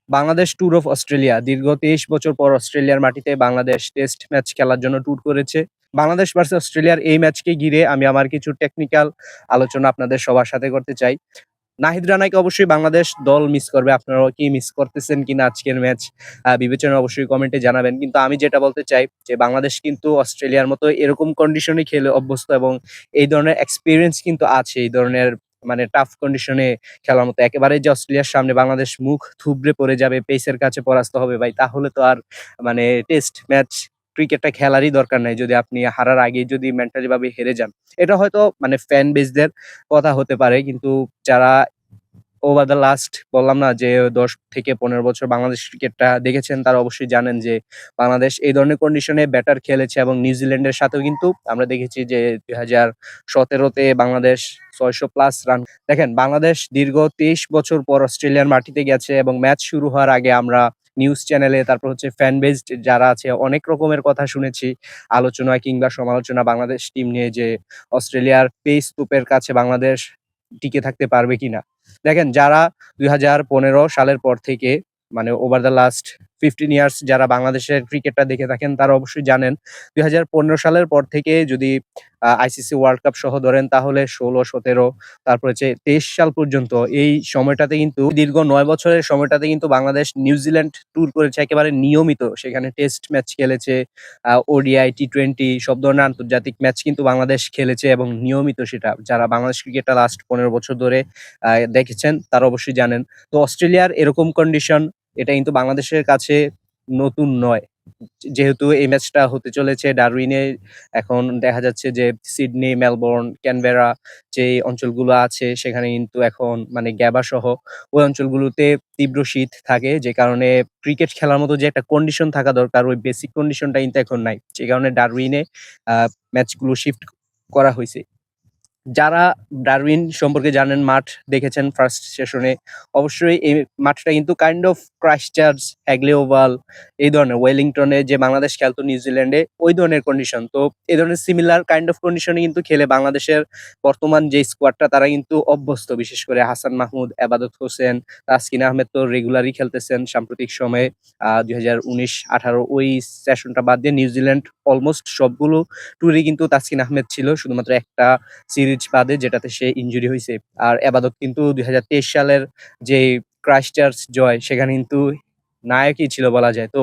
Bangladesh tour of Australia দীর্ঘ ২৩ বছর পর অস্ট্রেলিয়ার মাটিতে বাংলাদেশ টেস্ট ম্যাচ খেলার জন্য ট্যুর করেছে। বাংলাদেশ ভার্সাস অস্ট্রেলিয়ার এই ম্যাচকে ঘিরে আমি আমার কিছু টেকনিক্যাল আলোচনা আপনাদের সবার সাথে করতে চাই। নাহিদ রানাকে অবশ্যই বাংলাদেশ দল মিস করবে। আপনারাও কি মিস করতেছেন কিনা আজকের ম্যাচ বিবেচনা অবশ্যই কমেন্টে জানাবেন। কিন্তু আমি যেটা বলতে চাই যে বাংলাদেশ কিন্তু অস্ট্রেলিয়ার মতো এরকম কন্ডিশনে খেলে অভ্যস্ত এবং এই ধরনের এক্সপেরিয়েন্স কিন্তু আছে। এই ধরনের মানে টাফ কন্ডিশনে খেলার মতো। একেবারেই যে অস্ট্রেলিয়ার সামনে বাংলাদেশ মুখ থুবড়ে পড়ে যাবে, পেসের কাছে পরাস্ত হবে ভাই, তাহলে তো আর মানে টেস্ট ম্যাচ ক্রিকেটটা খেলারই দরকার নাই যদি আপনি হারার আগেই যদি মেন্টালি ভাবে হেরে যান। এটা হয়তো মানে ফ্যান বেসদের কথা হতে পারে। কিন্তু যারা ওভার দ্য লাস্ট বললাম না যে ১০ থেকে ১৫ বছর বাংলাদেশ ক্রিকেটটা দেখেছেন তারা অবশ্যই জানেন যে বাংলাদেশ এই ধরনের কন্ডিশনে ব্যাটার খেলেছে এবং নিউজিল্যান্ডের সাথেও কিন্তু আমরা দেখেছি যে ২০১৭ তে বাংলাদেশ ৬০০ প্লাস রান। দেখেন বাংলাদেশ দীর্ঘ ২৩ বছর পর অস্ট্রেলিয়ার মাটিতে গেছে এবং ম্যাচ শুরু হওয়ার আগে আমরা নিউজ চ্যানেলে তারপর হচ্ছে ফ্যান বেসড যারা আছে অনেক রকমের কথা শুনেছি। আলোচনা কিংবা সমালোচনা বাংলাদেশ টিম নিয়ে যে অস্ট্রেলিয়ার পেস তোপের কাছে বাংলাদেশ টিকে থাকতে পারবে কিনা। দেখেন যারা ২০১৫ সালের পর থেকে মানে ওভার দ্য লাস্ট 15 ইয়ার্স যারা বাংলাদেশের ক্রিকেটটা দেখে থাকেন তারা অবশ্যই জানেন ২০১৫ সালের পর থেকে যদি আইসিসি ওয়ার্ল্ড কাপ সহ ধরেন তাহলে ১৬, ১৭ তারপর হচ্ছে ২৩ সাল পর্যন্ত এই সময়টাতে কিন্তু দীর্ঘ ৯ বছরের সময়টাতে কিন্তু বাংলাদেশ নিউজিল্যান্ড ট্যুর করেছে একেবারে নিয়মিত। সেখানে টেস্ট ম্যাচ খেলেছে, ওডিআই, টি-20 সব ধরনের আন্তর্জাতিক ম্যাচ কিন্তু বাংলাদেশ খেলেছে এবং নিয়মিত সেটা। যারা বাংলাদেশ ক্রিকেটটা লাস্ট ১৫ বছর ধরে দেখেছেন তারা অবশ্যই জানেন। তো অস্ট্রেলিয়ার এরকম কন্ডিশন এটা কিন্তু বাংলাদেশের কাছে নতুন নয়। যেহেতু এই ম্যাচটা হতে চলেছে ডারউইনে, এখন দেখা যাচ্ছে যে সিডনি, মেলবোর্ন, ক্যানবেরা যে অঞ্চলগুলো আছে সেখানে কিন্তু এখন মানে গ্যাবা সহ ওই অঞ্চলগুলোতে তীব্র শীত থাকে। যে কারণে ক্রিকেট খেলার মতো যে একটা কন্ডিশন থাকা দরকার ওই বেসিক কন্ডিশনটা কিন্তু এখন নাই। যে কারণে ডারউইনে আ ম্যাচগুলো শিফট করা হইছে। যারা ডারউইন সম্পর্কে জানেন, মাঠ দেখেছেন ফার্স্ট সেশনে, অবশ্যই এই মাঠটা কিন্তু kind of Christchurch, Hagley oval এই ধরনের ওয়েলিংটনে যে বাংলাদেশ খেলতো নিউজিল্যান্ডে ওই ধরনের কন্ডিশন। তো এই ধরনের সিমিলার কাইন্ড অফ কন্ডিশনে কিন্তু খেলে বাংলাদেশের বর্তমান যে স্কোয়াডটা তারা কিন্তু অভ্যস্ত। বিশেষ করে হাসান মাহমুদ, এবাদত হোসেন, তাসকিন আহমেদ তো রেগুলারই খেলতেছেন সাম্প্রতিক সময়ে। ২০১৯-১৮ ওই সেশনটা বাদ দিয়ে নিউজিল্যান্ড অলমোস্ট সবগুলো ট্যুরেই কিন্তু তাসকিন আহমেদ ছিল। শুধুমাত্র একটা সিরিজ বাদে যেটাতে সে ইনজুরি হইছে। আর এবাদত কিন্তু ২০২৩ সালের যেই ক্রাইস্টচার্চ জয় সেখানে কিন্তু নায়কই ছিল বলা যায়। তো